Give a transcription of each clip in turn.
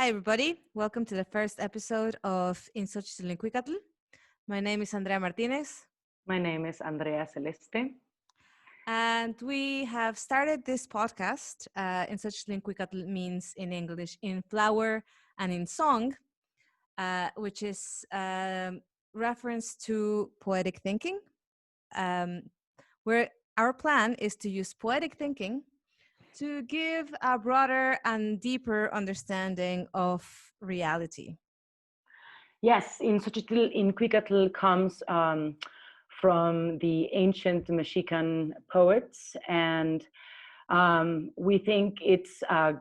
Hi, everybody. Welcome to the first episode of In Xochitl In Cuicatl. My name is Andrea Martinez, My name is Andrea Celeste. and we have started this podcast. In Xochitl In Cuicatl means in English in flower and in song, which is reference to poetic thinking, um, where our plan is to use poetic thinking to give a broader and deeper understanding of reality. Yes, In Xochitl In Cuicatl comes from the ancient Mexican poets, and we think it's a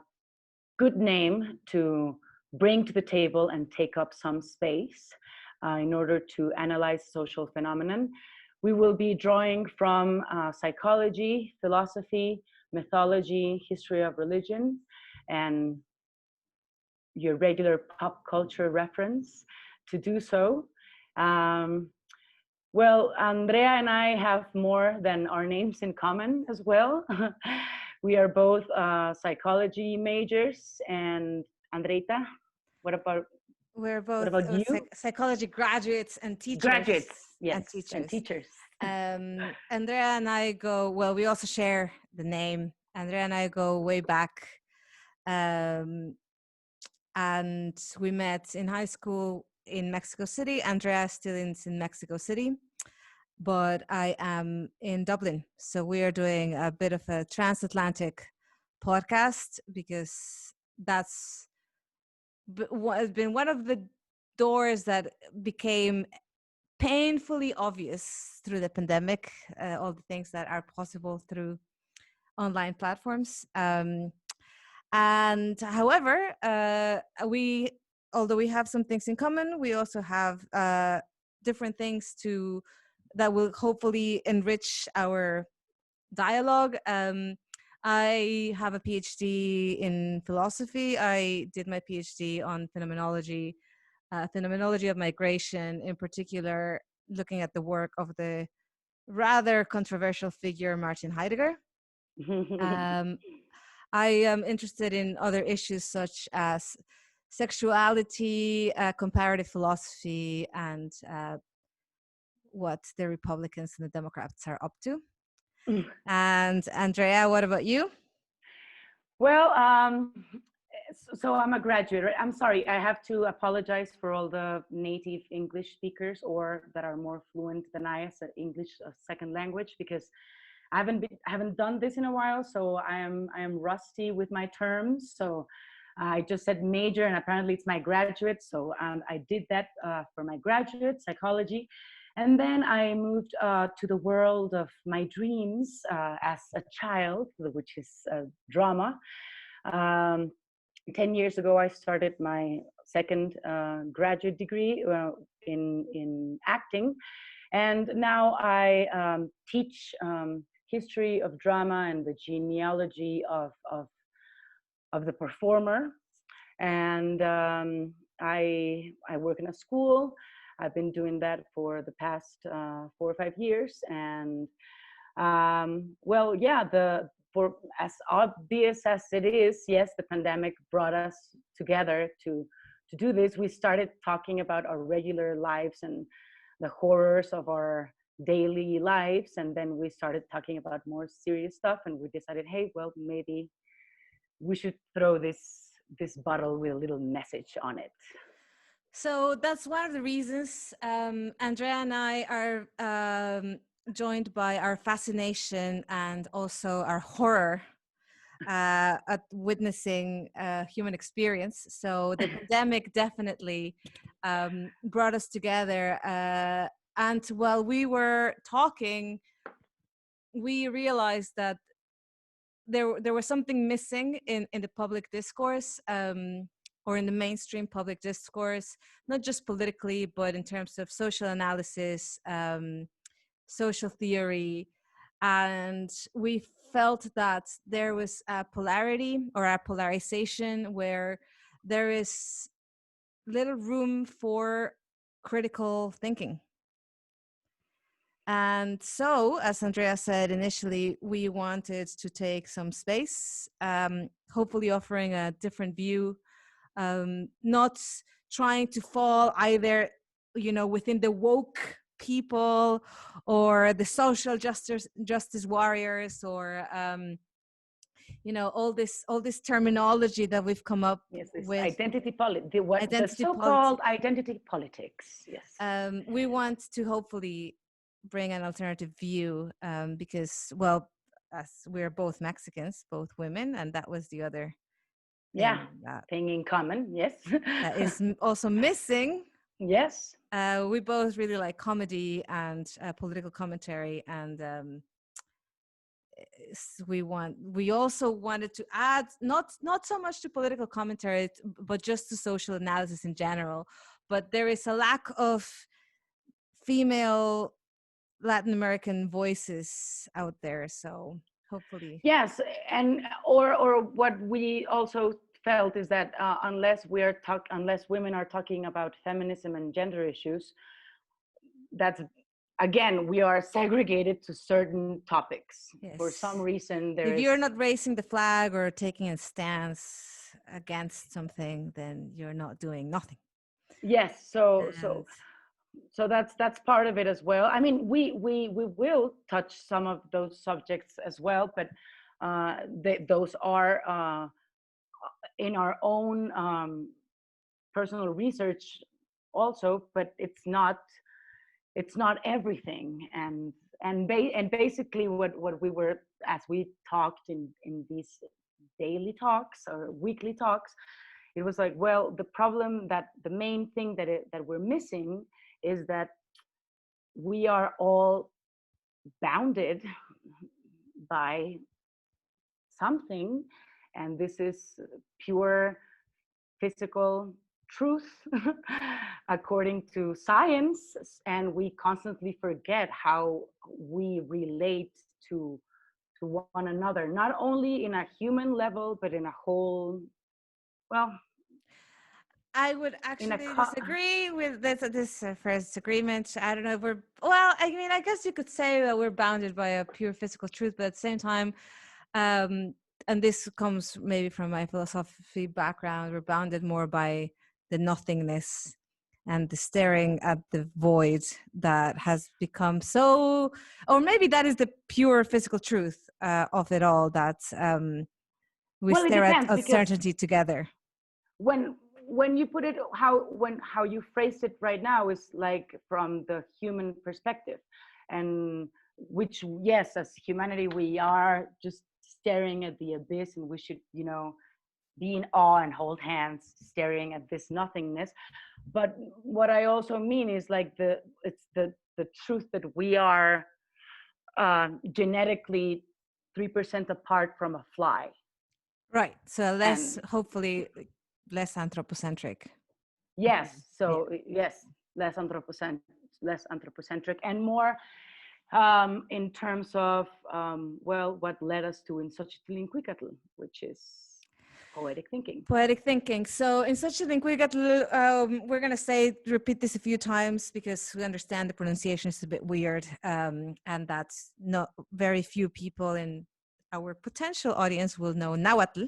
good name to bring to the table and take up some space in order to analyze social phenomenon. We will be drawing from psychology, philosophy, mythology, history of religion, and your regular pop culture reference to do so. Um, well, Andrea and I have more than our names in common as well. We are both psychology majors. And Andreita, what about We're what both about you? psychology graduates and teachers. Graduates, And yes, and teachers. teachers. Andrea and I go, well, we also share the name. Andrea and I go way back. And we met in high school in Mexico City. Andrea still is in Mexico City, but I am in Dublin. So we are doing a bit of a transatlantic podcast because that's has been one of the doors that became painfully obvious through the pandemic, all the things that are possible through online platforms. And however, although we have some things in common, we also have different things that will hopefully enrich our dialogue. I have a PhD in philosophy. I did my PhD on phenomenology of migration, in particular, looking at the work of the rather controversial figure Martin Heidegger. I am interested in other issues such as sexuality, comparative philosophy, and what the Republicans and the Democrats are up to. And Andrea, what about you? Well, so I'm a graduate. Right? I'm sorry. I have to apologize for all the native English speakers or that are more fluent than I as an English second language, because I haven't done this in a while. So I am rusty with my terms. So I just said major, and apparently it's my graduate. So I did that for my graduate psychology. And then I moved to the world of my dreams as a child, which is drama. Um, 10 years ago, I started my second graduate degree in acting. And now I teach history of drama and the genealogy of the performer. And I work in a school. I've been doing that for the past 4 or 5 years. And well, yeah, for as obvious as it is, yes, the pandemic brought us together to do this. We started talking about our regular lives and the horrors of our daily lives, and then we started talking about more serious stuff, and we decided, hey, well, maybe we should throw this bottle with a little message on it. So that's one of the reasons Andrea and I are joined by our fascination and also our horror at witnessing human experience. So the pandemic definitely brought us together. And while we were talking, we realized that there was something missing in the public discourse, or in the mainstream public discourse, not just politically, but in terms of social analysis, social theory. And we felt that there was a polarity or a polarization where there is little room for critical thinking. And so, as Andrea said initially, we wanted to take some space, hopefully offering a different view not trying to fall either, within the woke people or the social justice warriors, or all this terminology that we've come up Yes, this with. identity politics, what the Identity so-called politics. identity politics. Yes. We want to hopefully bring an alternative view, because, well, as we're both Mexicans, both women, and that was the other Yeah, thing that thing in common. Yes. is also missing. Yes. We both really like comedy and political commentary, and we also wanted to add not so much to political commentary, but just to social analysis in general. But there is a lack of female Latin American voices out there, so hopefully. Yes, and or what we also felt is that unless women are talking about feminism and gender issues, that's again we are segregated to certain topics. For some Yes. reason, there If is you're not raising the flag or taking a stance against something, then you're not doing nothing. yes. So And that's part of it as well. I mean, we will touch some of those subjects as well, but those are in our own personal research also, but it's not everything. And basically what we were, as we talked in these daily talks or weekly talks, it was like, well, the main thing that we're missing is that we are all bounded by something, and this is pure physical truth according to science, and we constantly forget how we relate to one another, not only in a human level but in a whole, well, I would in a actually disagree with this first agreement. I don't know if well, I mean, I guess you could say that we're bounded by a pure physical truth, but at the same time, um, and this comes maybe from my philosophy background, we're bounded more by the nothingness and the staring at the void that has become so, or maybe that is the pure physical truth of it all, that we well, it stare at depends because uncertainty together. when when you put it how you phrase it right now is like from the human perspective, and which, yes, as humanity we are just staring at the abyss, and we should, be in awe and hold hands staring at this nothingness. But what I also mean is like it's the truth that we are genetically 3% apart from a fly. Right. So And hopefully less anthropocentric. yes, Yeah. so yes, less anthropocentric, and more in terms of well, what led us to In Xochitl In Cuicatl, which is poetic thinking. Poetic thinking. So in Xochitl In Cuicatl, we're going to repeat this a few times because we understand the pronunciation is a bit weird, and that's not very few people in our potential audience will know Nahuatl,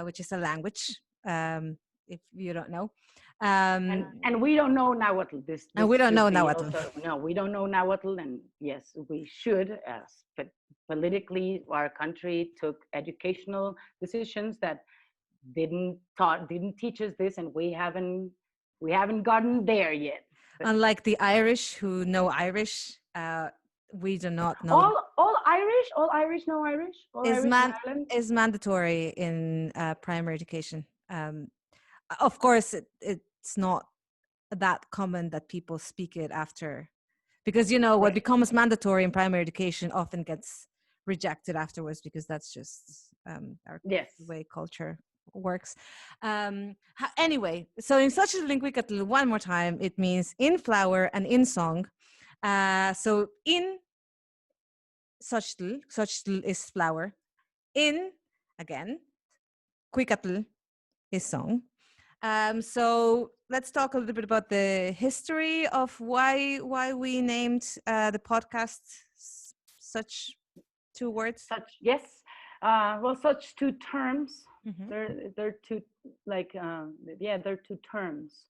which is a language, if you don't know. And we don't know Nahuatl. And This we don't should know be Nahuatl. also, no, we don't know Nahuatl, and yes, we should. But politically, our country took educational decisions that didn't teach us this, and we haven't gotten there yet. But Unlike the Irish who know Irish, we do not know. all Irish know Irish, all Is Irish in man Ireland. is mandatory in primary education. Of course, it's not that common that people speak it after, because what Right. becomes mandatory in primary education often gets rejected afterwards, because that's just Yes. the way culture works. Anyway, so in such a linguicatl, one more time, it means in flower and in song. So in Xochitl is flower. In, again, Cuicatl is song. So let's talk a little bit about the history of why we named the podcast such two words. Such, yes. Well, such two terms. Mhm. They're two like yeah, they're two terms,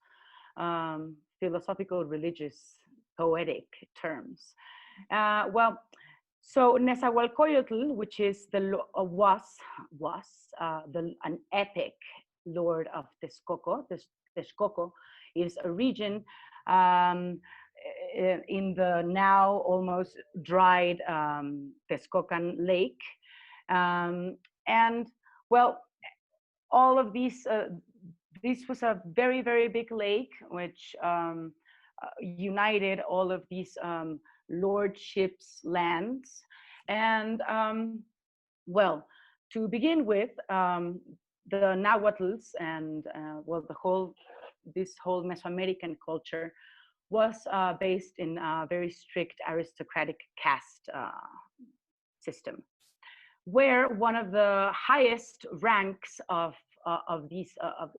philosophical, religious, poetic terms. Well, so Nezahualcóyotl, which is was an epic lord of Texcoco. Texcoco is a region um, in the now almost dried Texcocan Lake, and well, all of these. This was a very big lake, which united all of these lordships lands, and well, to begin with, the Nahuatls and well, the whole this whole Mesoamerican culture was based in a very strict aristocratic caste system, where one of the highest ranks of these of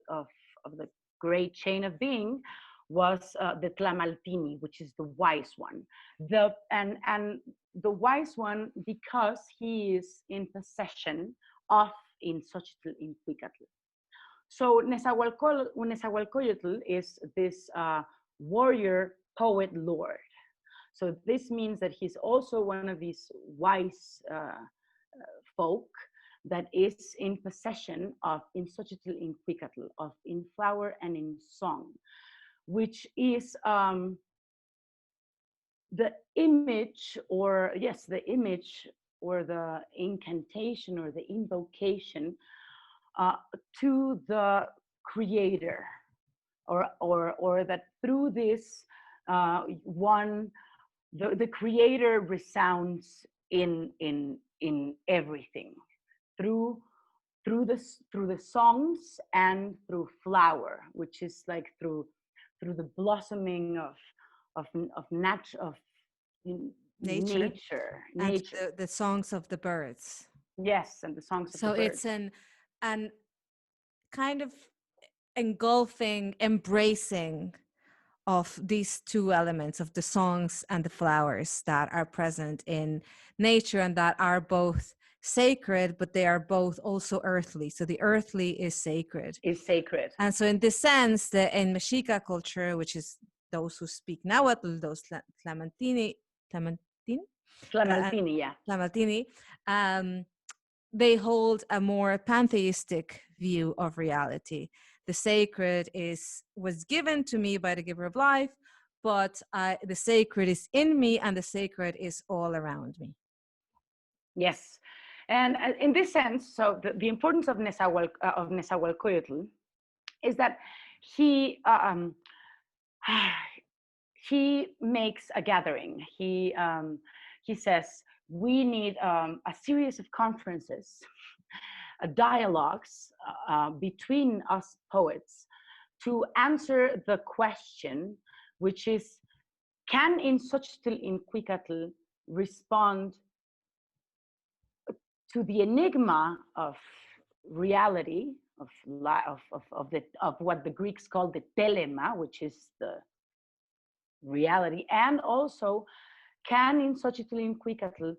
the great chain of being was the Tlamaltini, which is the wise one. And the wise one, because he is in possession of In Xochitl In Cuicatl. So Nezahualcóyotl is this warrior poet lord. So this means that he's also one of these wise folk that is in possession of In Xochitl In Cuicatl, of In Flower and In Song, which is the image, or yes, the image, or the incantation, or the invocation to the creator, or that through this one, the creator resounds in everything, through through the songs and through flower, which is like through the blossoming of Nature and nature. the songs of the birds. Yes, and the songs of the So it's birds. an kind of engulfing, embracing of these two elements of the songs and the flowers that are present in nature, and that are both sacred, but they are both also earthly. So the earthly is sacred. Is sacred. And so in this sense, in Mexica culture, which is those who speak Nahuatl, those Tlamaltini, Tlamaltini, yeah. Tlamaltini, they hold a more pantheistic view of reality. The sacred was given to me by the giver of life, but the sacred is in me, and the sacred is all around me. Yes, and in this sense, so the importance of Nezahualcóyotl is that he he makes a gathering. He says, we need a series of conferences, dialogues between us poets to answer the question, which is, can In Xochitl In Cuicatl respond to the enigma of reality, of what the Greeks call the telema, which is the reality, and also, can In Xochitl In Cuicatl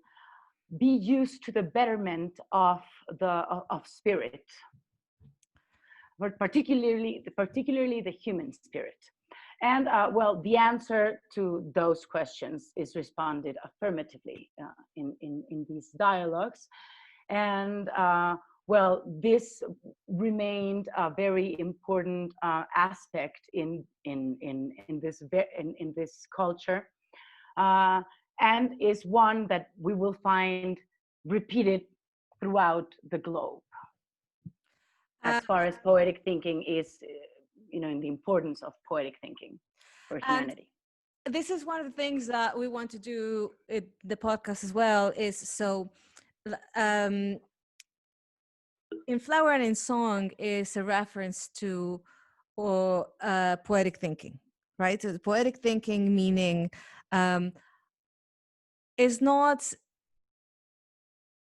be used to the betterment of spirit, but particularly the human spirit? And well, the answer to those questions is responded affirmatively in these dialogues. And well, this remained a very important aspect in this culture, and is one that we will find repeated throughout the globe, as far as poetic thinking is, in the importance of poetic thinking for humanity. This is one of the things that we want to do in the podcast as well, is so In Flower and In Song is a reference to poetic thinking, right? So the poetic thinking meaning is not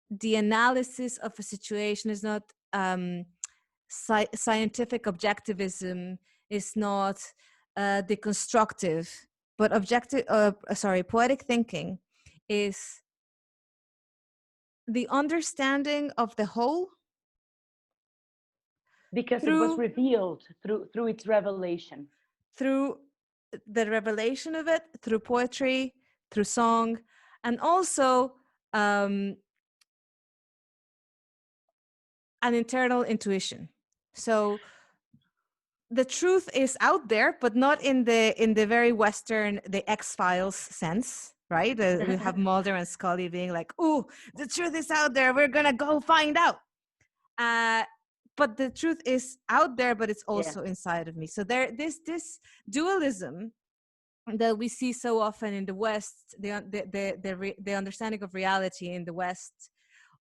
the analysis of a situation, is not scientific objectivism, is not deconstructive, but poetic thinking is the understanding of the whole because it was through revealed through its revelation. through the revelation of it, through poetry, through song, and also um, an internal intuition. So the truth is out there, but not in the very Western, the X-Files sense, right? We have Mulder and Scully being like, "Oh, the truth is out there. We're gonna go find out." Uh, but the truth is out there, but it's Yeah. also inside of me. So there, this dualism that we see so often in the West, the understanding of reality in the West,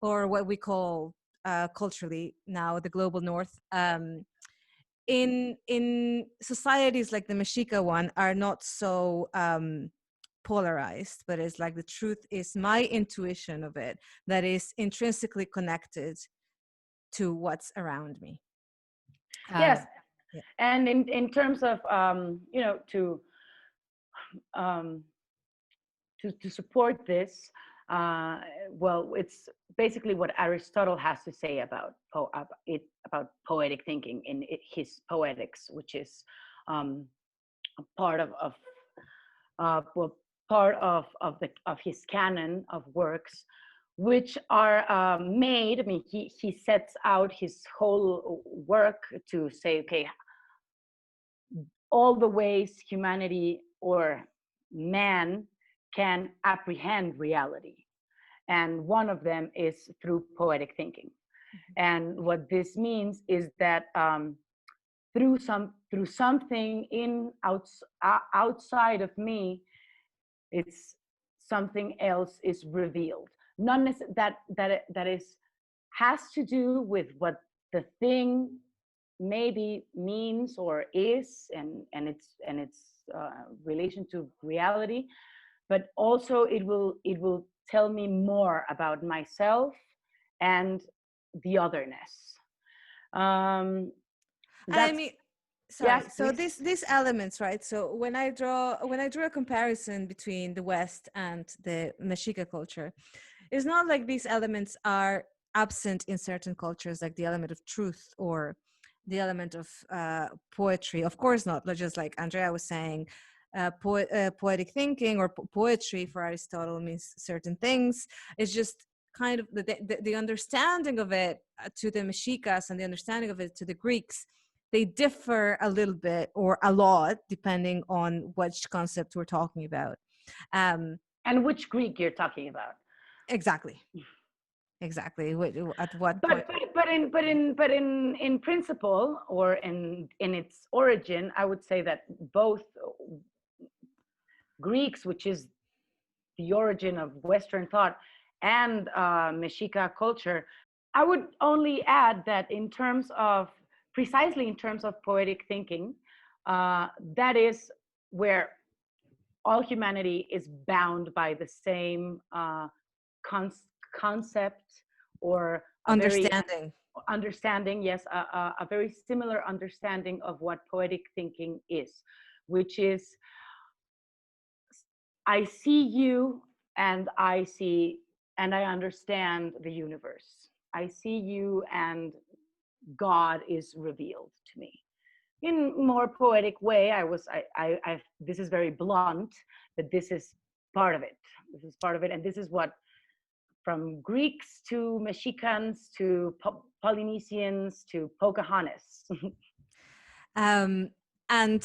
or what we call culturally now the global North. In societies like the Mexica one are not so polarized, but it's like the truth is my intuition of it that is intrinsically connected to what's around me. Yes, Yeah. and in terms of um, to support this, uh, well, it's basically what Aristotle has to say about poetic thinking in his Poetics, which is um, a well, part of his canon of works, which are made. I mean, he sets out his whole work to say, okay, all the ways humanity or man can apprehend reality, and one of them is through poetic thinking. And what this means is that through something outside of me, it's something else is revealed. Not that is has to do with what the thing maybe means or is, and its relation to reality, but also it will tell me more about myself and the otherness. um And I that's mean, Yes, sorry. So please. these elements, right? So when I draw a comparison between the West and the Mexica culture, it's not like these elements are absent in certain cultures, like the element of truth or the element of poetry. Of course not. Just like Andrea was saying, poetic thinking or poetry for Aristotle means certain things. It's just kind of the understanding of it to the Mexicas and the understanding of it to the Greeks, they differ a little bit or a lot depending on which concept we're talking about. Um, And which Greek you're talking about? exactly. Exactly. At what but point? in principle, or in its origin, I would say that both Greeks, which is the origin of Western thought, and Mexica culture. I would only add that in terms of, precisely in terms of poetic thinking, that is where all humanity is bound by the same concept, or a very Understanding. understanding, yes, a very similar understanding of what poetic thinking is, which is, I see you, and I understand the universe. I see you, and God is revealed to me in more poetic way. This is very blunt, but this is part of it. This is part of it, and this is what, from Greeks to Mexicans to Polynesians to Pocahontas. Um, and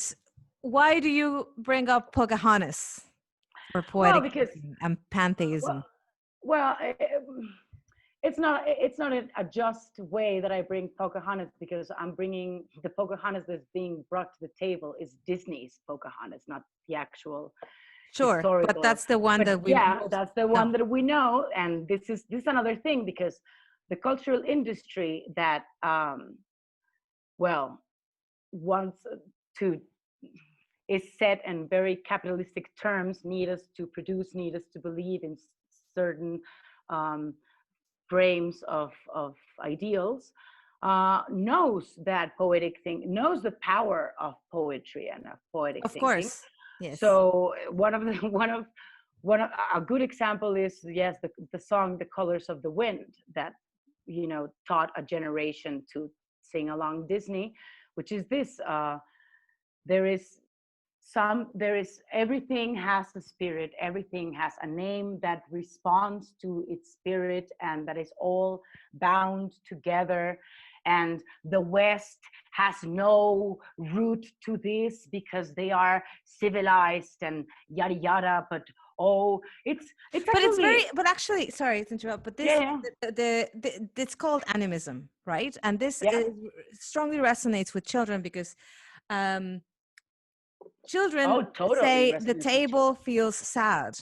why do you bring up Pocahontas for Well, poetic because thinking and well, pantheism? well, it's not a just way that I bring Pocahontas, because I'm bringing the Pocahontas that's being brought to the table is Disney's Pocahontas, not the actual Sure, but historical. that's the one But that we yeah, most that's the know. one that we know, and this is another thing, because the cultural industry that well wants to is set in very capitalistic terms, need us to produce, need us to believe in certain um, frames of ideals, knows that poetic thing, knows the power of poetry and of poetic Of thinking. course. Yes. So one of a good example is, yes, the song "The Colors of the Wind," that taught a generation to sing along Disney, which is this: there is everything has a spirit, everything has a name that responds to its spirit, and that is all bound together. And the West has no root to this because they are civilized and yada yada. But oh, it's But it's very, actually, but actually, sorry to interrupt, but yeah, this, yeah, it's called animism, right? And this yeah. strongly resonates with children because um, children Oh, totally say the resonates with table children. feels sad,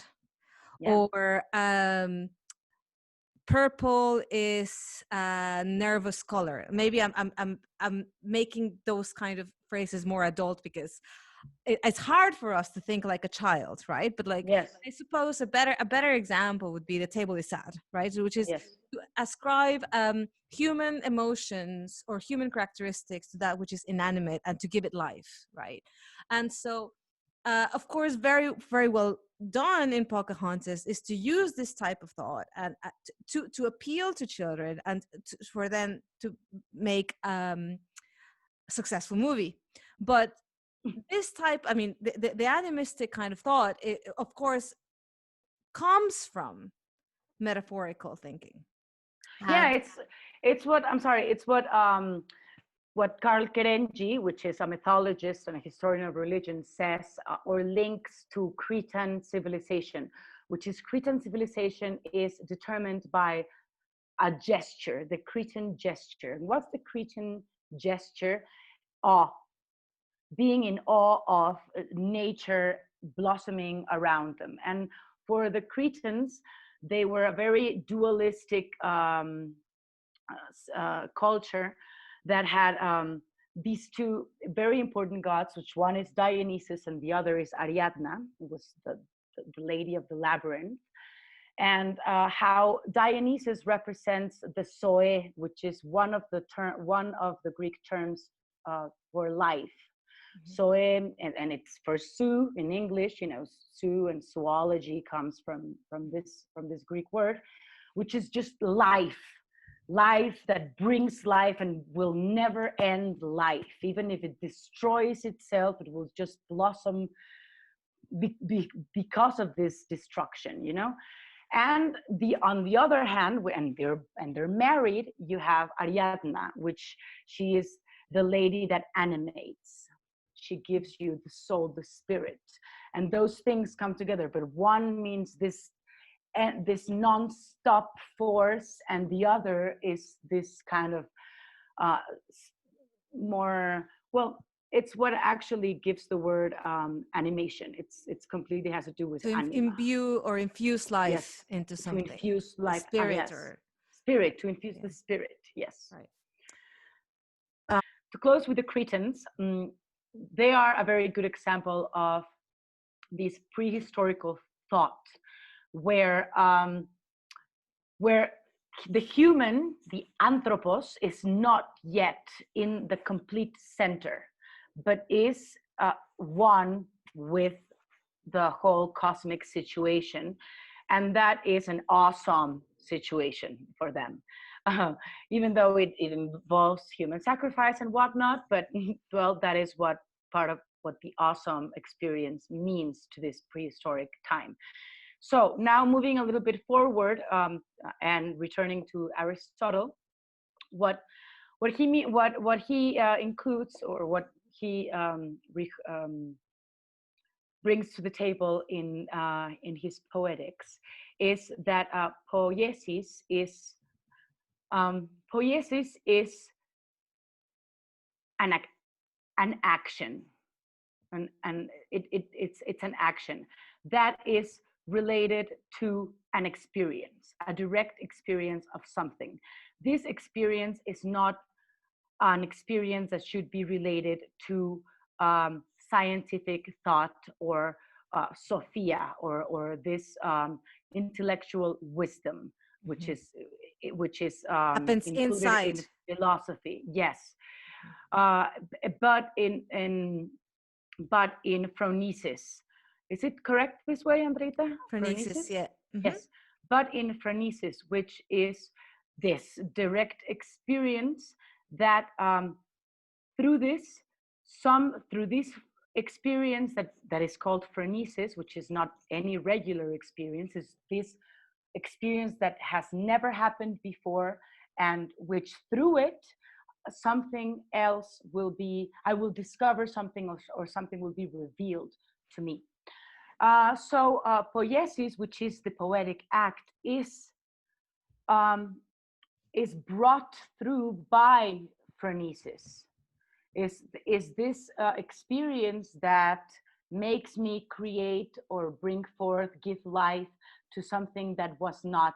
Yeah. or purple is a nervous color. Maybe I'm making those kind of phrases more adult because it's hard for us to think like a child, right? But like, Yes. I suppose a better example would be the table is sad, right? Which is Yes. to ascribe human emotions or human characteristics to that which is inanimate and to give it life, right? And so of course, very very well done in Pocahontas is to use this type of thought and to appeal to children and for them to make a successful movie. But this type, I mean, the animistic kind of thought, it, of course, comes from metaphorical thinking. Yeah, And it's what, I'm sorry, it's what Carl Kerenji, which is a mythologist and a historian of religion, says, or links to Cretan civilization, which is Cretan civilization is determined by a gesture, the Cretan gesture. And what's the Cretan gesture? Awe, being in awe of nature blossoming around them. And for the Cretans, they were a very dualistic culture that had these two very important gods, which one is Dionysus and the other is Ariadna, who was the lady of the labyrinth. And how Dionysus represents the Zoe, which is one of the Greek terms for life. Zoe, and it's for Sue in English. You know, Sue and zoology comes from this Greek word, which is just life, life that brings life and will never end life. Even if it destroys itself, it will just blossom because of this destruction, you know. And on the other hand, and they're married, you have Ariadna, which she is the lady that animates. She gives you the soul, the spirit, and those things come together. But one means this non-stop force, and the other is this kind of uh, more, well, it's what actually gives the word animation. It's completely has to do with to anima. imbue or infuse life Yes, into to something, infuse the life. spirit, Yes, or spirit, to infuse yeah, the spirit. Yes. right. To close with the Cretans, they are a very good example of this prehistorical thought, where where the human, the anthropos, is not yet in the complete center, but is one with the whole cosmic situation. And that is an awesome situation for them. Uh, Even though it involves human sacrifice and whatnot, but well, that is what part of what the awesome experience means to this prehistoric time. So now moving a little bit forward and returning to Aristotle, what he includes, or what he brings to the table in his poetics, is that poiesis is an an action, and it's an action that is related to an experience, a direct experience of something. This experience is not an experience that should be related to scientific thought, or sophia, or this intellectual wisdom, which Mhm. is Happens included inside. in philosophy. Yes, uh, but in phronesis. Is it correct this way, Andrita? Phronesis, Phronesis? yeah. Hmm. Yes. But in phronesis, which is this direct experience that through this through this experience that is called phronesis, which is not any regular experience, is this experience that has never happened before, and which through it something else will be, I will discover something, or something will be revealed to me. Poiesis, which is the poetic act, um, is brought through by phronesis. Is this experience that makes me create or bring forth, give life to something that was not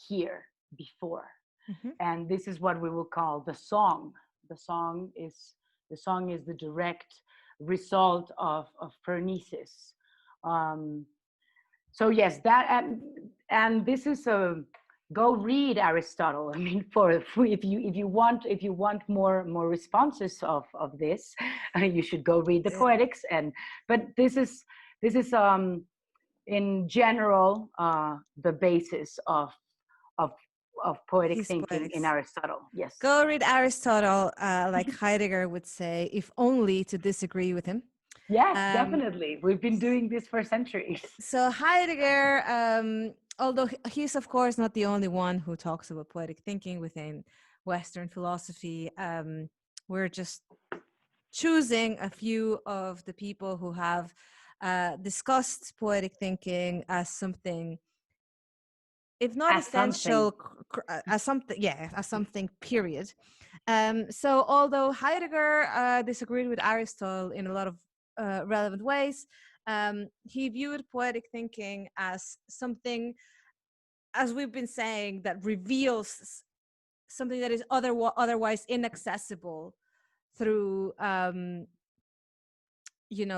here before. Mhm. And this is what we will call the song. The song is the direct result of phronesis. Um, so yes, that, and this is a, go read Aristotle. I mean, for if you want more responses of this, you should go read the Poetics. And but this is in general the basis of of poetic His thinking in poetics. Aristotle. Yes. Go read Aristotle, like Heidegger would say, if only to disagree with him. Yes, Um, definitely. We've been doing this for centuries. so Heidegger, although he's of course not the only one who talks about poetic thinking within Western philosophy, we're just choosing a few of the people who have discussed poetic thinking as something, if not As something. essential, as something, yeah, as something, period. So although Heidegger disagreed with Aristotle in a lot of relevant ways, he viewed poetic thinking as something, as we've been saying, that reveals something that is otherwise inaccessible through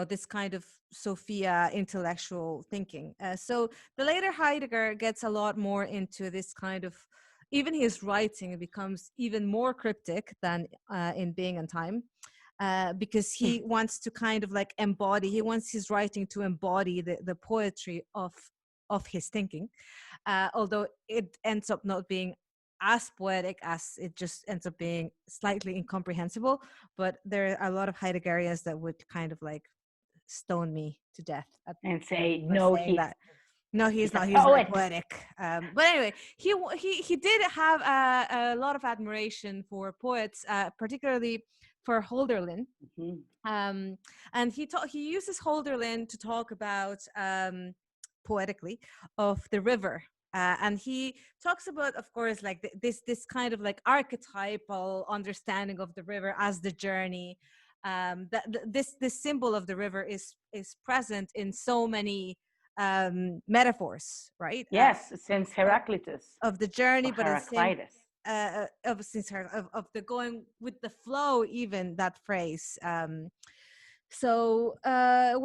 this kind of Sophia intellectual thinking. So the later Heidegger gets a lot more into this kind of, even his writing becomes even more cryptic than in Being and Time, because he wants to kind of like embody, he wants his writing to embody the poetry of his thinking, although it ends up not being as poetic as it just ends up being slightly incomprehensible. But there are a lot of Heideggerians that would kind of like stone me to death And say, for no, saying that. No, he's he's a not. He's not poet. poetic. But anyway, he did have a lot of admiration for poets, particularly for Hölderlin. Mhm. And he uses Hölderlin to talk about poetically of the river. And he talks about, of course, like this kind of like archetypal understanding of the river as the journey. This symbol of the river is present in so many metaphors, right? Yes, since Of, Heraclitus of the journey, or but at the same Heraclitus. of the going with the flow, even that phrase. So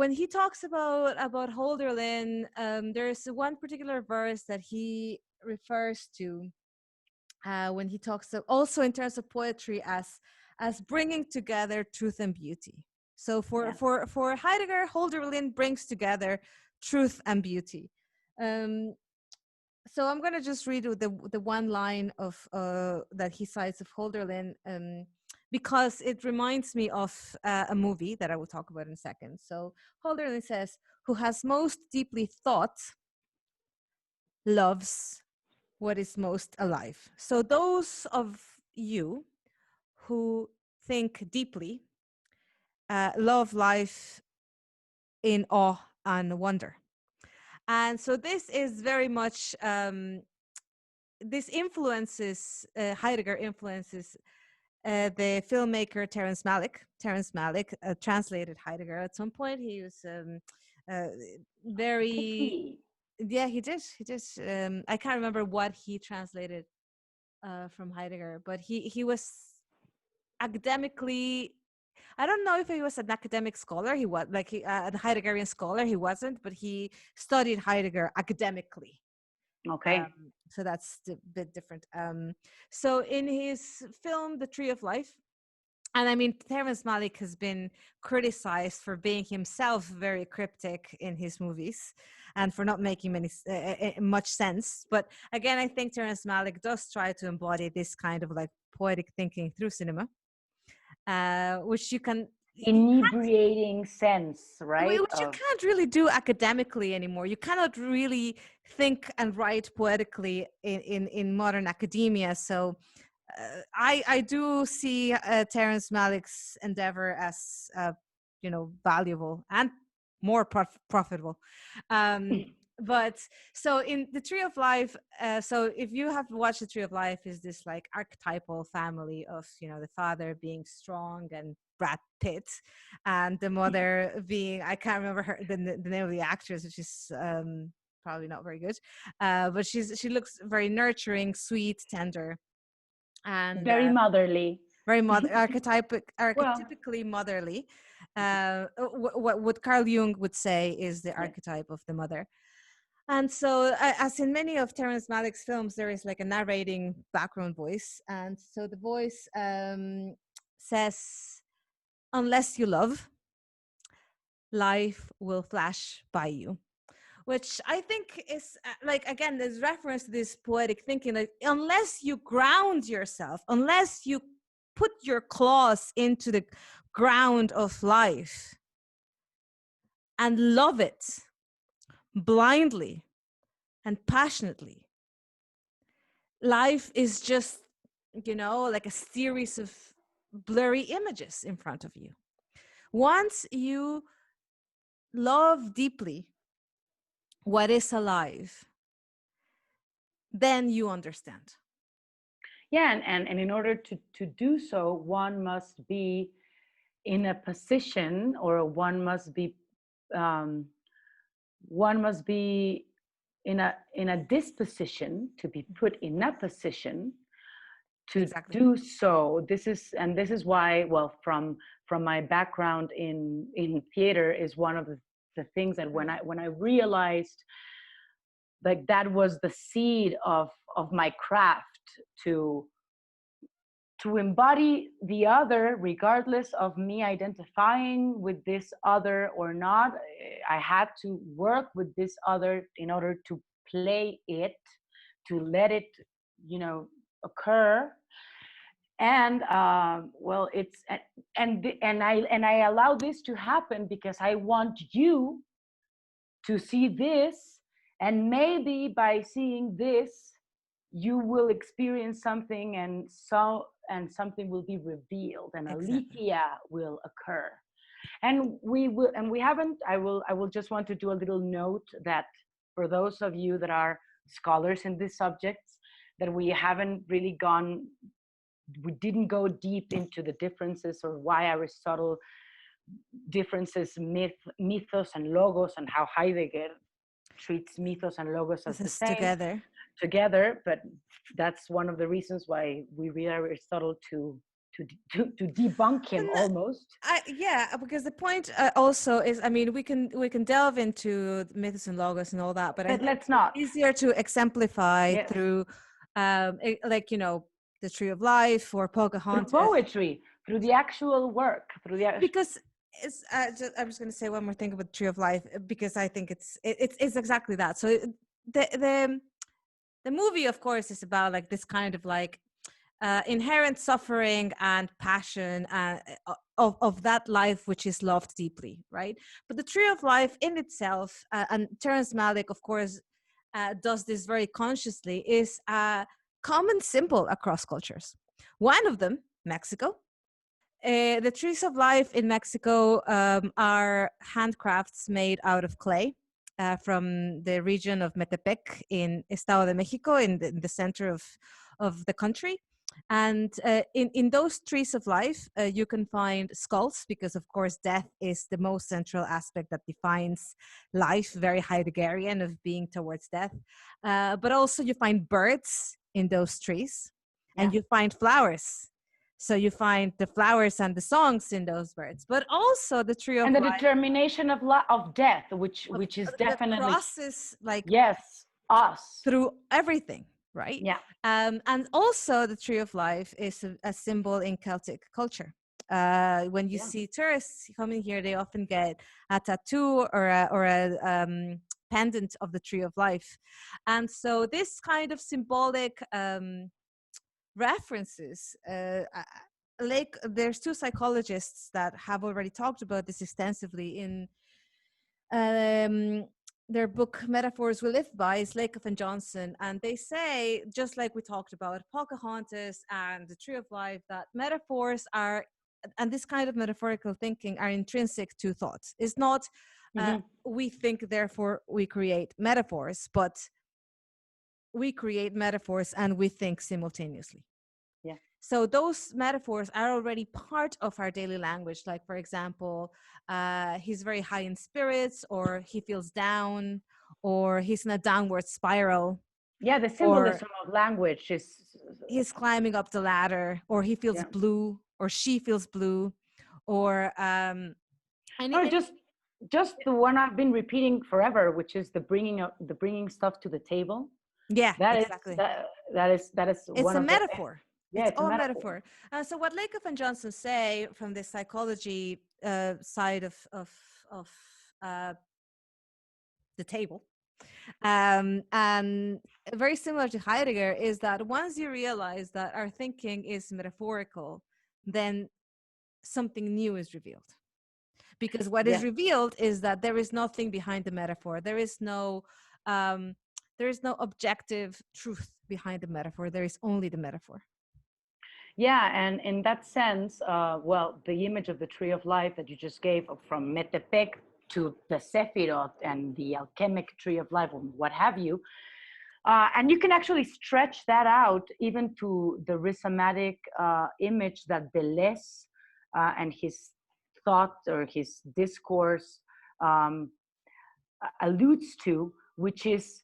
when he talks about Hölderlin, there's one particular verse that he refers to when he talks also in terms of poetry as bringing together truth and beauty. So Yeah. for Heidegger, Hölderlin brings together truth and beauty. So I'm going to just read the one line of that he cites of Hölderlin, because it reminds me of a movie that I will talk about in a second. So Hölderlin says, "Who has most deeply thought loves what is most alive." So those of you who think deeply love life in awe and wonder. And so this is very much this influences Heidegger influences the filmmaker Terrence Malick. Terrence Malick translated Heidegger at some point. He was uh, Did very, he? yeah, he did. He did. I can't remember what he translated from Heidegger, but he was academically. I don't know if he was an academic scholar. He was like a Heideggerian scholar. He wasn't, but he studied Heidegger academically. Okay. So that's a bit different. So in his film, The Tree of Life, And I mean, Terrence Malick has been criticized for being himself very cryptic in his movies and for not making much sense. But again, I think Terrence Malick does try to embody this kind of like poetic thinking through cinema, which you can Inebriating sense, right? which you can't really do academically anymore. You cannot really think and write poetically in modern academia. So I do see Terrence Malick's endeavor as valuable and more profitable. But so in the Tree of Life, so if you have watched the Tree of Life, is this like archetypal family of the father being strong and Brad Pitt, and the mother being, I can't remember the name of the actress, which is probably not very good, but she looks very nurturing, sweet, tender, and Very motherly. very Well, archetypically motherly. What Carl Jung would say is the yeah. archetype of the mother. And so, as in many of Terrence Malick's films, there is like a narrating background voice. And so the voice says, unless you love, life will flash by you. Which I think is like, again, there's reference to this poetic thinking, like, unless you ground yourself, unless you put your claws into the ground of life and love it blindly and passionately, life is just, like a series of blurry images in front of you. Once you love deeply what is alive, then you understand. Yeah, and in order to do so, one must be in a position, or um, one must be in a disposition to be put in a position to Exactly. do so. This is why, well, from my background in theater, is one of the things that when I realized, like, that was the seed of my craft, to embody the other, regardless of me identifying with this other or not. I had to work with this other in order to play it, to let it, occur. And well, it's and I allow this to happen because I want you to see this, and maybe by seeing this, you will experience something, and something will be revealed, and Exactly. Alithea will occur. And we haven't, I will just want to do a little note that for those of you that are scholars in these subjects, that we didn't go deep into the differences, or why Aristotle differences mythos and logos, and how Heidegger treats mythos and logos as This the is same together. But that's one of the reasons why we read Aristotle to debunk him, And almost. yeah, because the point also is, I mean, we can delve into the myths and logos and all that, but I But think let's it's not. easier to exemplify Yes. through, like the Tree of Life or Through Pocahontas, poetry, through the actual work, through the because it's. I'm just going to say one more thing about the Tree of Life, because I think it's exactly that. So the movie, of course, is about like this kind of like inherent suffering and passion of that life which is loved deeply, right? But the Tree of Life in itself, and Terrence Malick, of course, does this very consciously, is a common symbol across cultures. One of them, Mexico. The trees of life in Mexico are handcrafts made out of clay from the region of Metepec in Estado de Mexico, in the center of the country. And in those trees of life, you can find skulls, because, of course, death is the most central aspect that defines life, very Heideggerian of being towards death. But also, you find birds in those trees, yeah. and you find flowers. So you find the flowers and the songs in those birds, but also the tree of And the life, determination of death, which is that definitely, crosses like yes, us. through everything, right? Yeah. And also the tree of life is a symbol in Celtic culture. When you Yeah. see tourists coming here, they often get a tattoo or a pendant of the tree of life. And so this kind of symbolic references, like there's two psychologists that have already talked about this extensively in um, their book Metaphors We Live By, is Lakoff and Johnson. And they say, just like we talked about Pocahontas and the Tree of Life, that metaphors are, and this kind of metaphorical thinking are intrinsic to thoughts. It's not Hmm. we think, therefore we create metaphors, but we create metaphors and we think simultaneously. Yeah. So those metaphors are already part of our daily language. Like, for example, he's very high in spirits, or he feels down, or he's in a downward spiral, Yeah, the or symbolism of language is, he's climbing up the ladder, or he feels yeah. blue, or she feels blue, or Or any just the one I've been repeating forever, which is the bringing stuff to the table. yeah, That is exactly. that is It's one a of the, metaphor. yeah, It's it's a all metaphor. metaphor. So what Lakoff and Johnson say from the psychology side of uh, the table, and very similar to Heidegger, is that once you realize that our thinking is metaphorical, then something new is revealed. Because what is Yeah. revealed is that there is nothing behind the metaphor. Um, there is no objective truth behind the metaphor. There is only the metaphor. Yeah, and in that sense, well, the image of the tree of life that you just gave from Metepec to the Sephiroth and the alchemic tree of life, or what have you, and you can actually stretch that out even to the rhizomatic image that Deleuze and his thought or his discourse um, alludes to, which is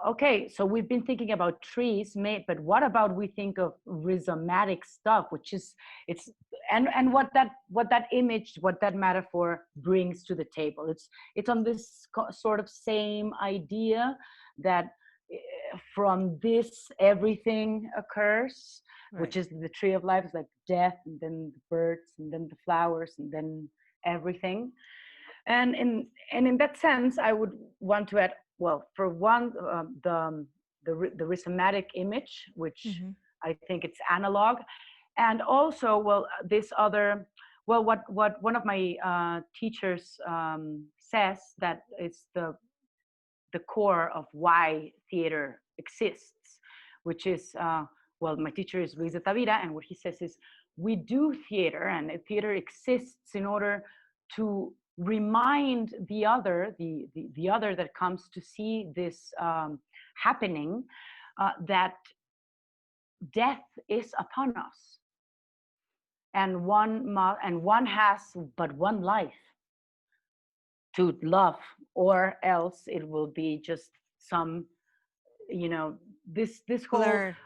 okay. So we've been thinking about trees, but what about we think of rhizomatic stuff, which is it's and what that image, what that metaphor brings to the table. It's on this sort of same idea that from this everything occurs, Right. which is the tree of life is like death, and then the birds, and then the flowers, and then everything. And in that sense, I would want to add, well, for one, the rhizomatic image, which Mm-hmm. I think it's analog, and also, well, this other, well, what one of my teachers says, that it's the core of why theater exists, which is, well, my teacher is Luis de Tavira, and what he says is, we do theater, and theater exists in order to remind the other that comes to see this happening, that death is upon us, and one has but one life to love, or else it will be just some, this whole, Blur.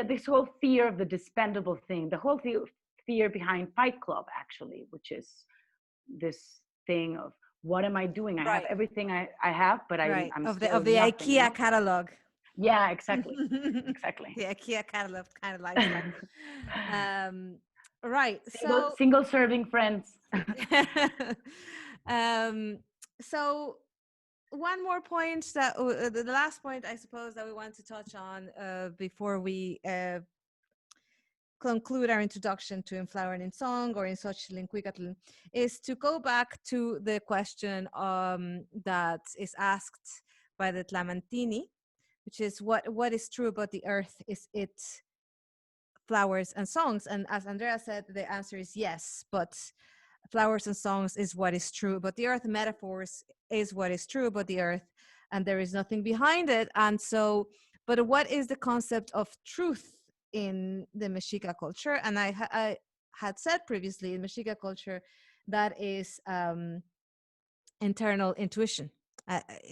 this whole fear of the dispendable thing, the whole fear behind Fight Club, actually, which is this thing of, what am I doing? I have Right. everything I have, but Right. I'm Of the still nothing, IKEA catalog. Yeah, exactly. The Exactly. IKEA catalog kind of lifestyle. Um, right. single So, single serving friends. um, so one more point that the last point, I suppose, that we want to touch on before we conclude our introduction to In Flower and in Song, or In Xochitl In Cuicatl, is to go back to the question that is asked by the Tlamantini, which is what is true about the earth? Is it flowers and songs? And as Andrea said, the answer is yes, but flowers and songs is what is true about the earth. Metaphors is what is true about the earth, and there is nothing behind it. And so, but what is the concept of truth in the Mexica culture? And I had said previously, in Mexica culture, that is internal intuition.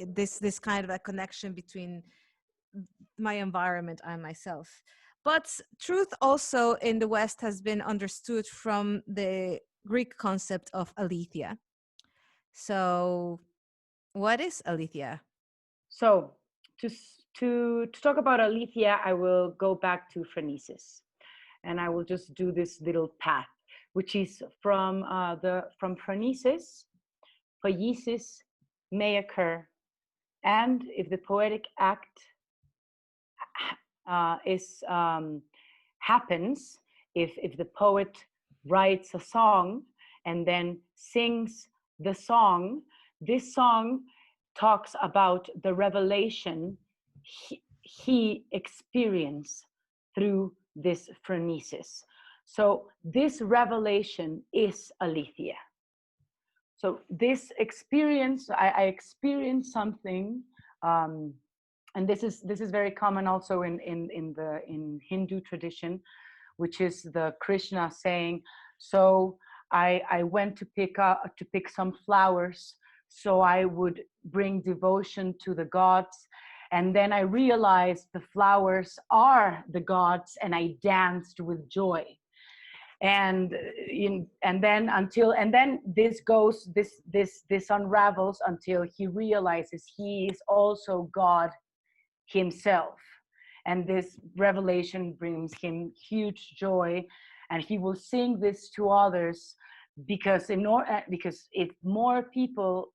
This kind of a connection between my environment and myself. But truth also in the West has been understood from the Greek concept of Alithea. So, what is Alithea? So to talk about Alethea, I will go back to Phronesis. and I will just do this little path, which is from phronesis, poiesis may occur, and if the poetic act is happens, if the poet writes a song and then sings the song, this song talks about the revelation he experienced through this phronesis. So this revelation is Alithea. So this experience, I experienced something, and this is very common also in Hindu tradition, which is the Krishna saying, so I went to pick some flowers so I would bring devotion to the gods, and then I realized the flowers are the gods, and I danced with joy. And then this unravels until he realizes he is also God himself, and this revelation brings him huge joy, and he will sing this to others, because if more people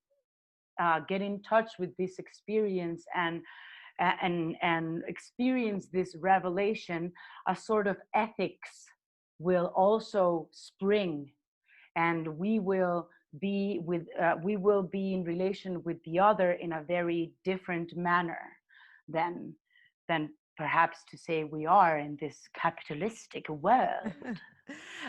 get in touch with this experience and experience this revelation, a sort of ethics will also spring, and we will be in relation with the other in a very different manner than perhaps to say we are in this capitalistic world.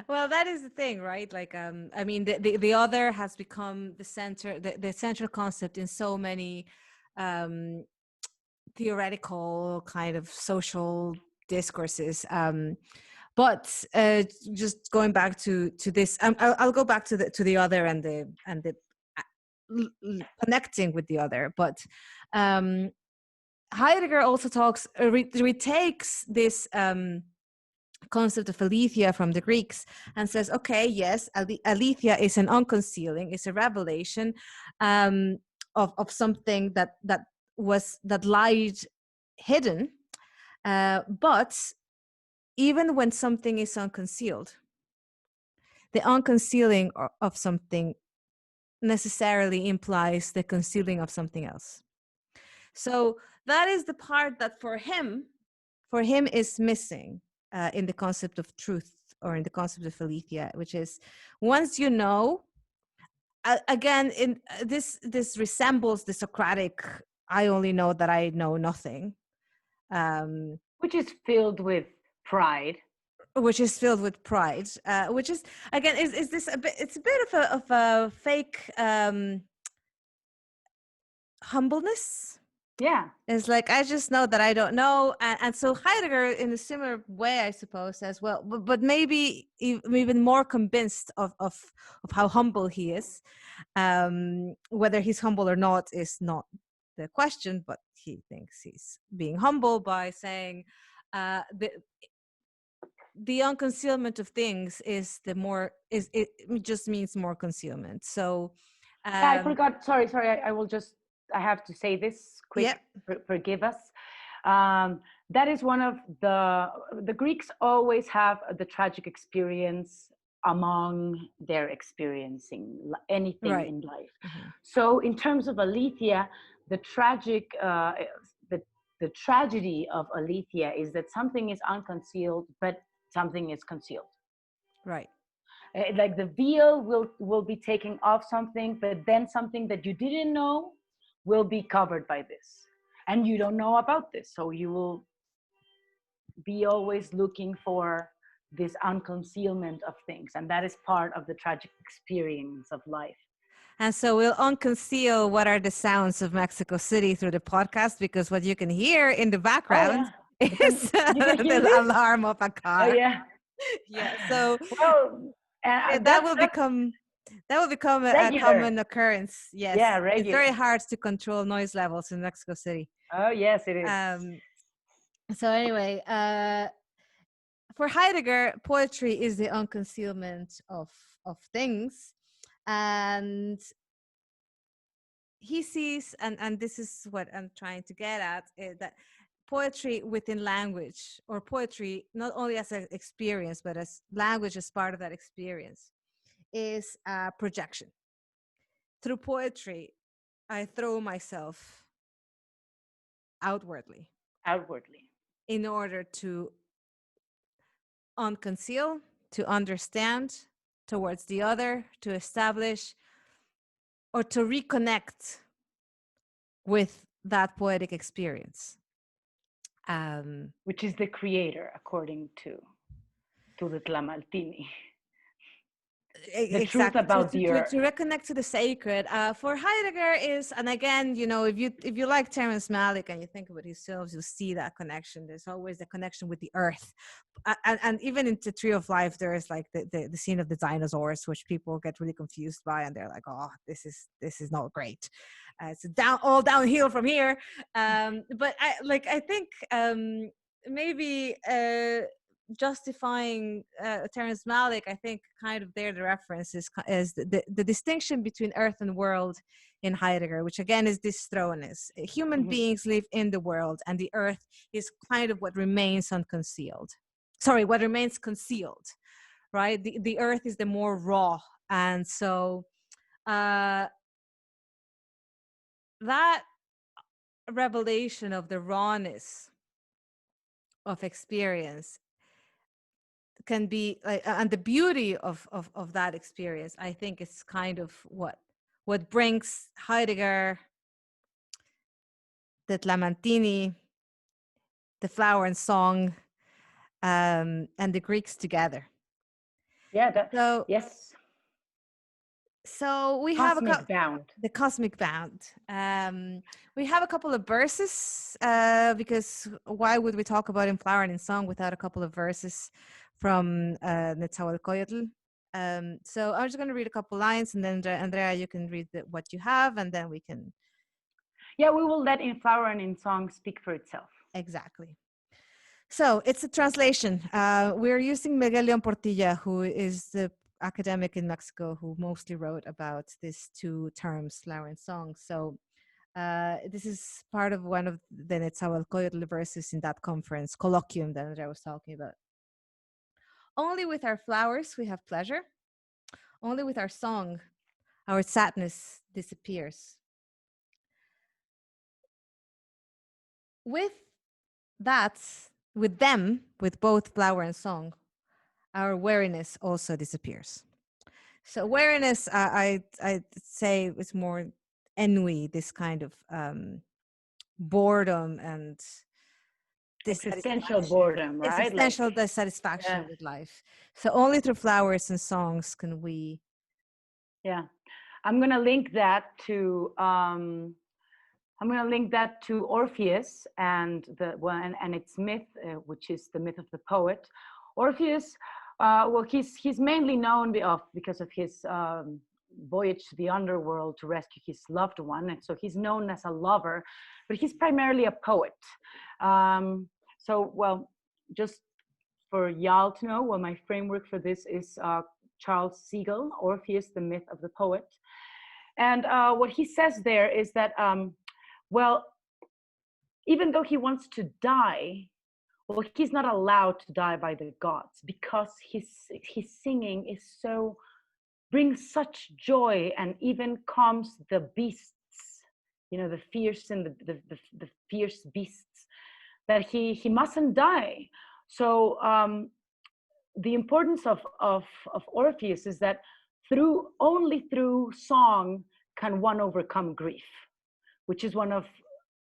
Well, that is the thing, right? Like, I mean, the other has become the central concept in so many theoretical kind of social discourses. But just going back to this, I'll go back to the other and the connecting with the other. But Heidegger also retakes this concept of Alethea from the Greeks and says, okay, yes, Alethea is an unconcealing, is a revelation of something that lied hidden, but even when something is unconcealed, the unconcealing of something necessarily implies the concealing of something else. So that is the part that for him is missing in the concept of truth, or in the concept of Alethea, which is, once you know, again, in this resembles the Socratic "I only know that I know nothing," which is filled with pride. Which is filled with pride, which is, again, is this a bit? It's a bit of a fake humbleness. Yeah. It's like, I just know that I don't know. And so Heidegger, in a similar way, I suppose, says, well, but maybe even more convinced of how humble he is. Whether he's humble or not is not the question, but he thinks he's being humble by saying the unconcealment of things is it just means more concealment. So I forgot. Sorry. I have to say this quick. Yeah. Forgive us. That is one of the Greeks always have the tragic experience among their experiencing anything Right. in life. Mm-hmm. So in terms of Alethea, the tragedy of Alethea is that something is unconcealed, but something is concealed. Right. Like the veil will be taking off something, but then something that you didn't know will be covered by this, and you don't know about this, so you will be always looking for this unconcealment of things, and that is part of the tragic experience of life. And so we'll unconceal what are the sounds of Mexico City through the podcast, because what you can hear in the background is the alarm of a car. Oh yeah. Yeah. So well, that will become a common occurrence. Yes. Yeah, it's very hard to control noise levels in Mexico City. Oh yes, it is. So anyway, for Heidegger, poetry is the unconcealment of things, and he sees, and this is what I'm trying to get at, that poetry within language, or poetry not only as an experience, but as language as part of that experience, is projection. Through poetry, I throw myself outwardly Outwardly. in order to unconceal, to understand towards the other, to establish or to reconnect with that poetic experience. Which is the creator, according to the Tlamaltini. The truth Exactly, about the earth. to reconnect to the sacred. For Heidegger is, and again, if you like Terence Malick and you think about his films, you'll see that connection. There's always the connection with the earth, and even in the Tree of Life, there is like the scene of the dinosaurs, which people get really confused by, and they're like, oh, this is not great. It's all downhill from here. But I think maybe. Justifying Terence Malick, I think kind of there the reference is the distinction between earth and world in Heidegger, which again is this throwness. Human beings live in the world, and the earth is kind of what remains unconcealed. Sorry, what remains concealed, right? The earth is the more raw, and so that revelation of the rawness of experience can be like, and the beauty of that experience, I think, is kind of what brings Heidegger, the Tlamantini, the Flower and Song, and the Greeks together. Yeah. So Yes. So we have Cosmic bound. The cosmic bound. We have a couple of verses because why would we talk about In Flower and in Song without a couple of verses from Nezahualcóyotl? So I'm just going to read a couple lines, and then Andrea, you can read what you have, and then we can. Yeah, we will let In Flower and in Song speak for itself. Exactly. So it's a translation. We're using Miguel León Portilla, who is the academic in Mexico who mostly wrote about these two terms, flower and song. So this is part of one of the Nezahualcóyotl verses in that conference, colloquium that I was talking about. Only with our flowers we have pleasure. Only with our song our sadness disappears. With that, with them, with both flower and song, our weariness also disappears. So weariness, I'd say, is more ennui, this kind of boredom and existential boredom, right? Existential dissatisfaction with life. So only through flowers and songs can we. Yeah, I'm gonna link that to Orpheus and its myth, which is the myth of the poet. Orpheus, well, he's mainly known because of his voyage to the underworld to rescue his loved one, and so he's known as a lover, but he's primarily a poet. So, well, just for y'all to know, well, my framework for this is Charles Siegel, Orpheus, the Myth of the Poet. And what he says there is that, well, even though he wants to die, well, he's not allowed to die by the gods because his singing is so, brings such joy and even calms the beasts, you know, the fierce and the fierce beasts, that he mustn't die. So the importance of Orpheus is that only through song can one overcome grief, which is one of,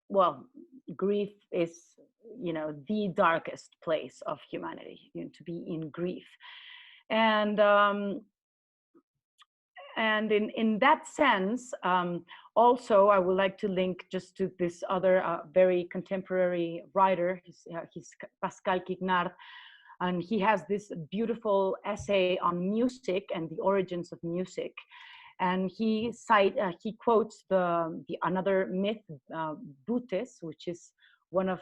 well, grief is, you know, the darkest place of humanity, you know, to be in grief. And in that sense, also, I would like to link just to this other very contemporary writer, he's Pascal Quignard, and he has this beautiful essay on music and the origins of music. And he quotes the another myth, Butes, which is one of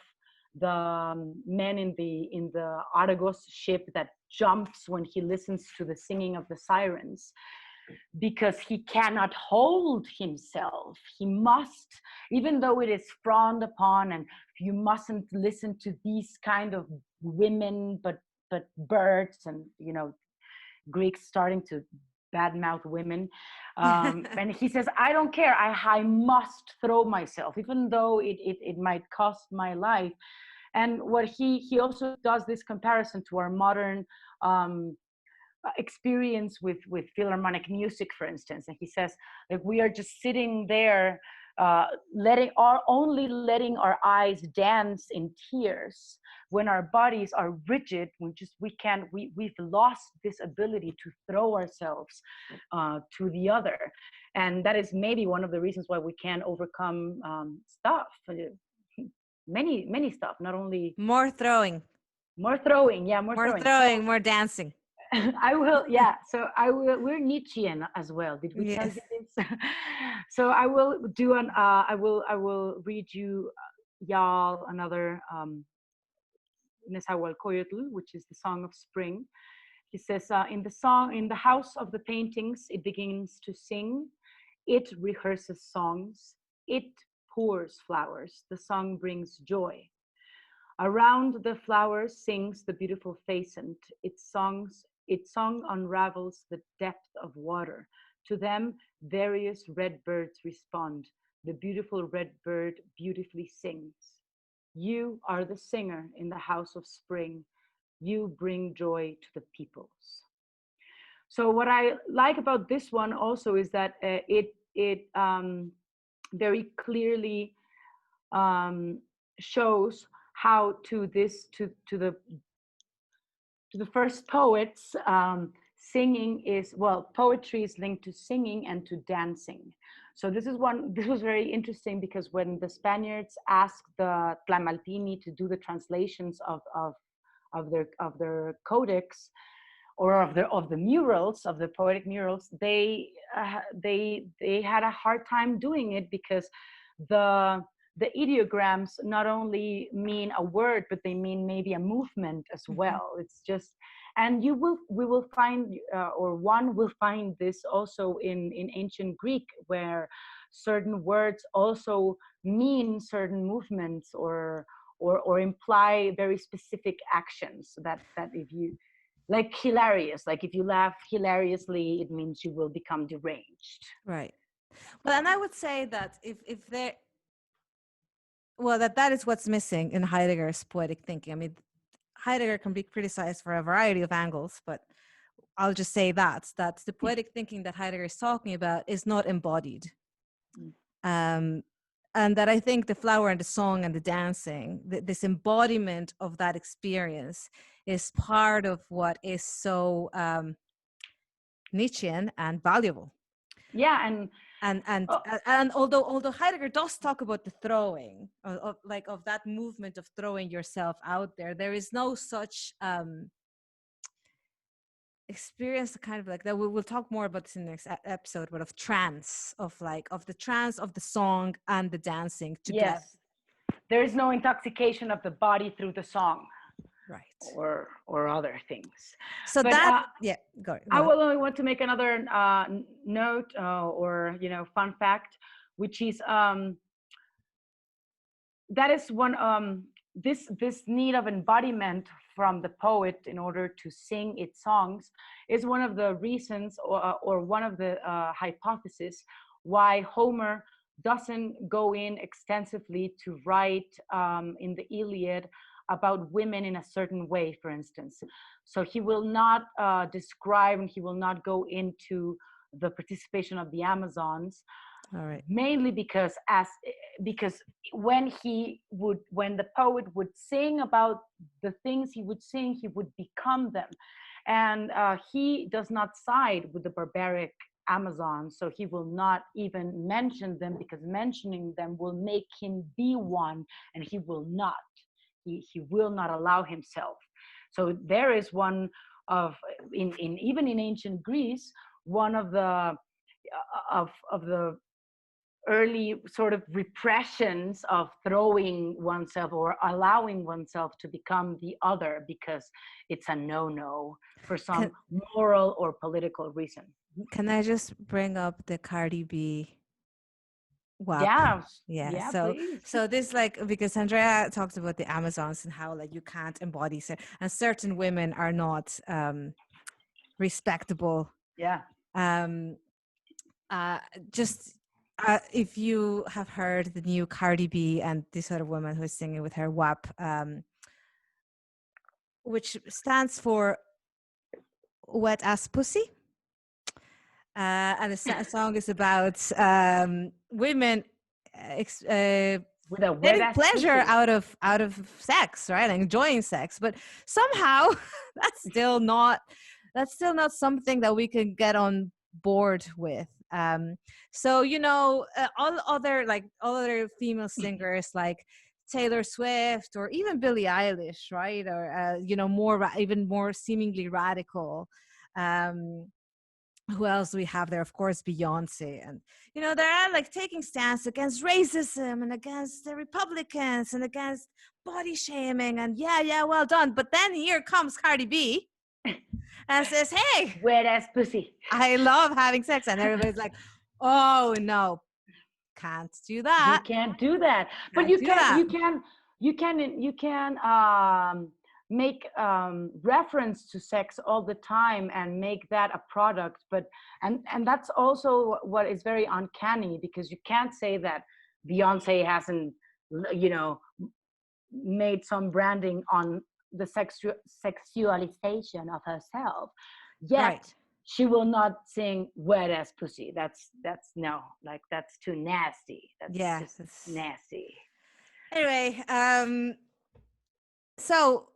the men in the Argos ship that jumps when he listens to the singing of the sirens. because he cannot hold himself. He must, even though it is frowned upon, and you mustn't listen to these kind of women, but birds, and Greeks starting to badmouth women. And he says, I don't care. I must throw myself, even though it might cost my life. And what he also does this comparison to our modern experience with philharmonic music, for instance. And he says, like, we are just sitting there, letting our eyes dance in tears when our bodies are rigid. We've lost this ability to throw ourselves to the other. And that is maybe one of the reasons why we can't overcome stuff, many stuff, not only More throwing. more throwing. Yeah, more More throwing. throwing, So more dancing. I will, yeah. So I will. We're Nietzschean as well. Did we tell Yes. you this? So I will do an. I will read you, y'all, another Nezahualcóyotl, which is the song of spring. He says, in the song, in the house of the paintings, it begins to sing. It rehearses songs. It pours flowers. The song brings joy. Around the flowers sings the beautiful pheasant. Its song unravels the depth of water. To them, various red birds respond. The beautiful red bird beautifully sings. You are the singer in the house of spring. You bring joy to the peoples. So what I like about this one also is that it very clearly um, shows how to the first poets, singing is, well, poetry is linked to singing and to dancing. So this was very interesting, because when the Spaniards asked the Tlamaltini to do the translations of their codex, or of the murals, of the poetic murals, they had a hard time doing it, because the ideograms not only mean a word, but they mean maybe a movement as Mhm. well. It's just, and we will find, or one will find this also in ancient Greek, where certain words also mean certain movements, or imply very specific actions, that if you, like hilarious, like if you laugh hilariously, it means you will become deranged. Right. Well, and I would say that if there, well, that is what's missing in Heidegger's poetic thinking. I mean, Heidegger can be criticized for a variety of angles, but I'll just say that the poetic thinking that Heidegger is talking about is not embodied. Mm. Um, and that I think the flower and the song and the dancing, this embodiment of that experience, is part of what is so Nietzschean and valuable. Yeah, and And and oh, and although Heidegger does talk about the throwing of that movement of throwing yourself out there, there is no such experience, kind of like that. We'll talk more about this in the next episode, but of trance, of the trance of the song and the dancing together. yes, there is no intoxication of the body through the song, Right. or other things. So But that, yeah, go I on. will only want to make another note, or fun fact, which is, that is one, this need of embodiment from the poet in order to sing its songs is one of the reasons, or one of the hypotheses why Homer doesn't go in extensively to write in the Iliad about women in a certain way, for instance. So he will not describe, and he will not go into the participation of the Amazons, All right. mainly because when the poet would sing about the things he would sing, he would become them. And he does not side with the barbaric Amazons, so he will not even mention them, because mentioning them will make him be one, and he will not. He will not allow himself. So there is one of, in even in ancient Greece, one of the of the early sort of repressions of throwing oneself, or allowing oneself to become the other, because it's a no-no for some Can moral or political reason. can I just bring up the Cardi B WAP? Yeah, Yeah. yeah, So please. this like because Andrea talked about the Amazons and how like you can't embody and certain women are not respectable. Yeah. Um uh just if you have heard the new Cardi B and this other woman who's singing with her WAP, which stands for wet ass pussy. And the song is about women With a wet getting ass pleasure pussy. out of sex, right? And enjoying sex, but somehow that's still not something that we can get on board with. So all other female singers like Taylor Swift or even Billie Eilish, right? Or even more seemingly radical. Um, who else do we have there? Of course, Beyonce. And, they're like taking stance against racism and against the Republicans and against body shaming. And yeah, well done. But then here comes Cardi B and says, hey, Wet ass pussy. I love having sex. And everybody's like, oh, no, can't do You that. can't do that. But Can't do that. you can make reference to sex all the time and make that a product. But and that's also what is very uncanny, because you can't say that Beyonce hasn't, you know, made some branding on the sexualization of herself, yet Right. she will not sing wet ass pussy. That's no, like that's too nasty. That's Yeah. just nasty. Anyway, so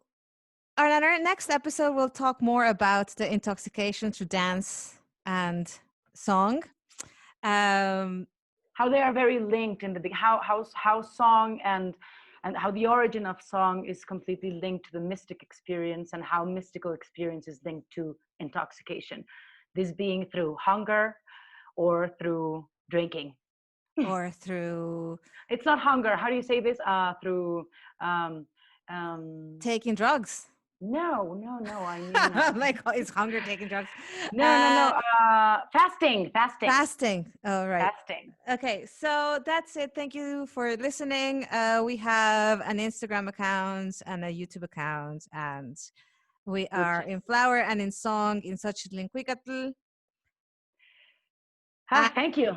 on our next episode, we'll talk more about the intoxication through dance and song. Um, How they are very linked in the how song and how the origin of song is completely linked to the mystic experience, and how mystical experience is linked to intoxication, this being through hunger or through drinking. or through It's not hunger. How do you say this? Through um, um, taking drugs. no. I mean, Like, oh, is hunger taking drugs? no. Fasting. Fasting. All right. Fasting. Okay, so that's it. Thank you for listening. We have an Instagram account and a YouTube account, and we Which are is in flower and in song in Xochitl In Cuicatl. thank you,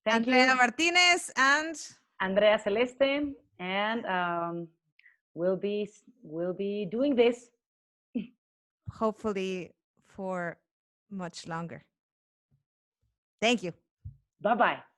thank Andrea you, Martinez, and Andrea Celeste, and we'll be doing this. hopefully for much longer. Thank you. Bye bye.